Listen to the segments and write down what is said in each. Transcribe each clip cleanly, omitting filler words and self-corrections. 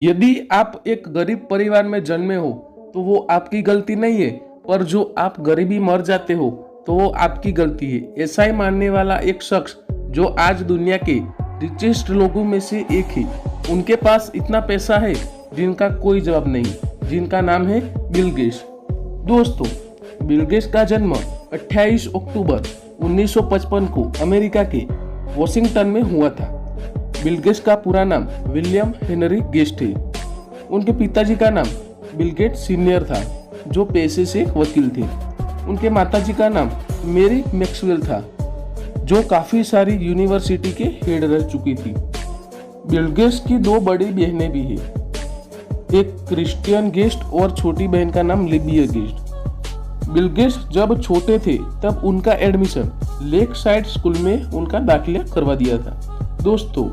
यदि आप एक गरीब परिवार में जन्मे हो तो वो आपकी गलती नहीं है, पर जो आप गरीबी मर जाते हो तो वो आपकी गलती है। ऐसा ही मानने वाला एक शख्स जो आज दुनिया के रिचेस्ट लोगों में से एक है। उनके पास इतना पैसा है जिनका कोई जवाब नहीं, जिनका नाम है बिल गेट्स। दोस्तों, बिल गेट्स का जन्म 28 अक्टूबर 1955 को अमेरिका के वॉशिंगटन में हुआ था। बिल गेट्स का पूरा नाम विलियम हेनरी गेट्स है। उनके पिताजी का नाम बिल गेट्स सीनियर था, जो पेशे से वकील थे। उनके माताजी का नाम मेरी मैक्सवेल था, जो काफी सारी यूनिवर्सिटी के हेड रह चुकी थी। बिल गेट्स की दो बड़ी बहनें भी हैं, एक क्रिस्टियन गेट्स और छोटी बहन का नाम लिबिया गेट्स। बिल गेट्स जब छोटे थे तब उनका एडमिशन लेक साइड स्कूल में उनका दाखिला करवा दिया था। दोस्तों,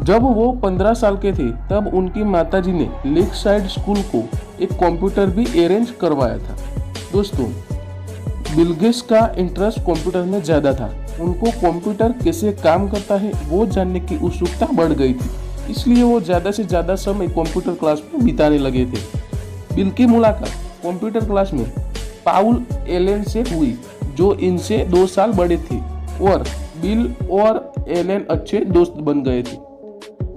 जब वो 15 साल के थे तब उनकी माताजी ने लेक साइड स्कूल को एक कंप्यूटर भी अरेंज करवाया था। दोस्तों, बिल गेट्स का इंटरेस्ट कंप्यूटर में ज़्यादा था। उनको कंप्यूटर कैसे काम करता है वो जानने की उत्सुकता बढ़ गई थी, इसलिए वो ज़्यादा से ज़्यादा समय कंप्यूटर क्लास में बिताने लगे थे। बिल की मुलाकात कंप्यूटर क्लास में पाउल एलन से हुई, जो इनसे 2 साल बड़े थे, और बिल और एलन अच्छे दोस्त बन गए थे।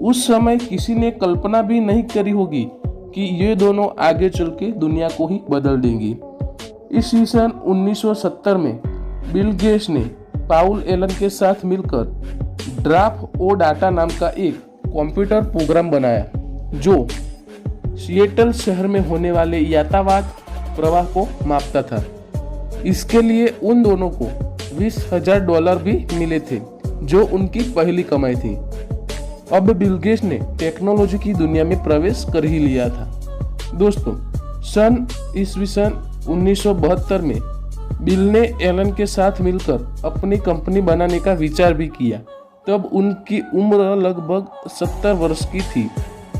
उस समय किसी ने कल्पना भी नहीं करी होगी कि ये दोनों आगे चल के दुनिया को ही बदल देंगे। इस सन 1970 में बिल गेट्स ने पाउल एलन के साथ मिलकर ड्राफ्ट ओ डाटा नाम का एक कंप्यूटर प्रोग्राम बनाया, जो सिएटल शहर में होने वाले यातायात प्रवाह को मापता था। इसके लिए उन दोनों को $20,000 भी मिले थे, जो उनकी पहली कमाई थी। अब बिल गेट्स ने टेक्नोलॉजी की दुनिया में प्रवेश कर ही लिया था। दोस्तों, सन 1972 में बिल ने एलन के साथ मिलकर अपनी कंपनी बनाने का विचार भी किया। तब उनकी उम्र लगभग 70 वर्ष की थी,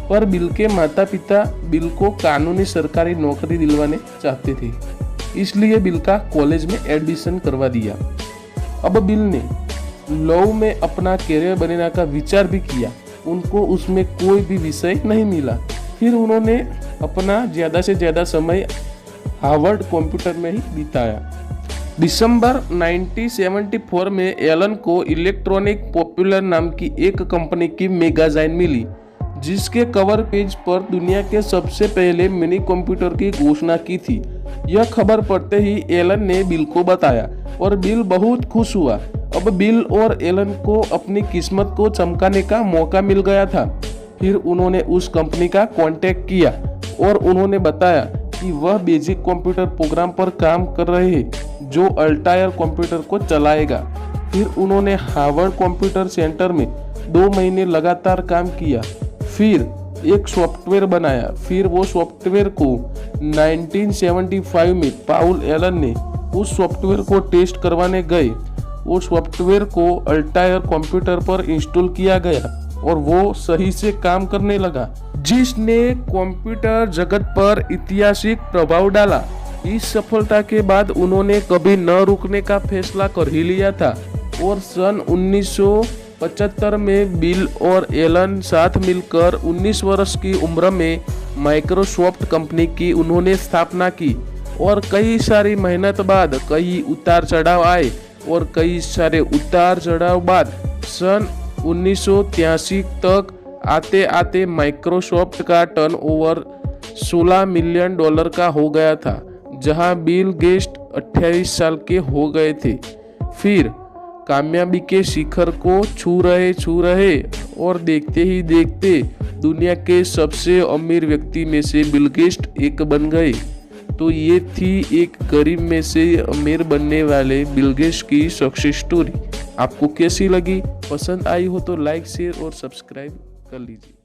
पर बिल के माता पिता बिल को कानूनी सरकारी नौकरी दिलवाने चाहते थे, इसलिए बिल का कॉलेज में एडमिशन करवा दिया। अब बिल ने लॉ में अपना कैरियर बनाने का विचार भी किया। उनको उसमें कोई भी विषय नहीं मिला। फिर उन्होंने अपना ज़्यादा से ज़्यादा समय हार्वर्ड कंप्यूटर में ही बिताया। दिसंबर 1974 में एलन को इलेक्ट्रॉनिक पॉपुलर नाम की एक कंपनी की मैगज़ीन मिली, जिसके कवर पेज पर दुनिया के सबसे पहले मिनी कंप्यूटर की घोषणा की थी। यह खबर पढ़ते ही एलन ने बिल को बताया और बिल बहुत खुश हुआ। अब बिल और एलन को अपनी किस्मत को चमकाने का मौका मिल गया था। फिर उन्होंने उस कंपनी का कांटेक्ट किया और उन्होंने बताया कि वह बेसिक कंप्यूटर प्रोग्राम पर काम कर रहे हैं, जो अल्टायर कंप्यूटर को चलाएगा। फिर उन्होंने हार्वर्ड कंप्यूटर सेंटर में 2 महीने लगातार काम किया, फिर एक सॉफ्टवेयर बनाया। फिर वो सॉफ्टवेयर को 1975 में पाउल एलन ने उस सॉफ्टवेयर को टेस्ट करवाने गए। वो सॉफ्टवेयर को अल्टायर कंप्यूटर पर इंस्टॉल किया गया और वो सही से काम करने लगा, जिसने कंप्यूटर जगत पर ऐतिहासिक प्रभाव डाला। इस सफलता के बाद उन्होंने कभी न रुकने का फैसला कर ही लिया था और सन 1975 में बिल और एलन साथ मिलकर 19 वर्ष की उम्र में माइक्रोसॉफ्ट कंपनी की उन्होंने स्थापना की। और कई सारी मेहनत बाद कई उतार चढ़ाव आए और कई सारे उतार चढ़ाव बाद सन 1983 तक आते आते माइक्रोसॉफ्ट का टर्नओवर $16 मिलियन का हो गया था, जहां बिल गेट्स 28 साल के हो गए थे। फिर कामयाबी के शिखर को छू रहे और देखते ही देखते दुनिया के सबसे अमीर व्यक्ति में से बिल गेट्स एक बन गए। तो ये थी एक गरीब में से अमीर बनने वाले बिल गेट्स की सक्सेस स्टोरी। आपको कैसी लगी? पसंद आई हो तो लाइक, शेयर और सब्सक्राइब कर लीजिए।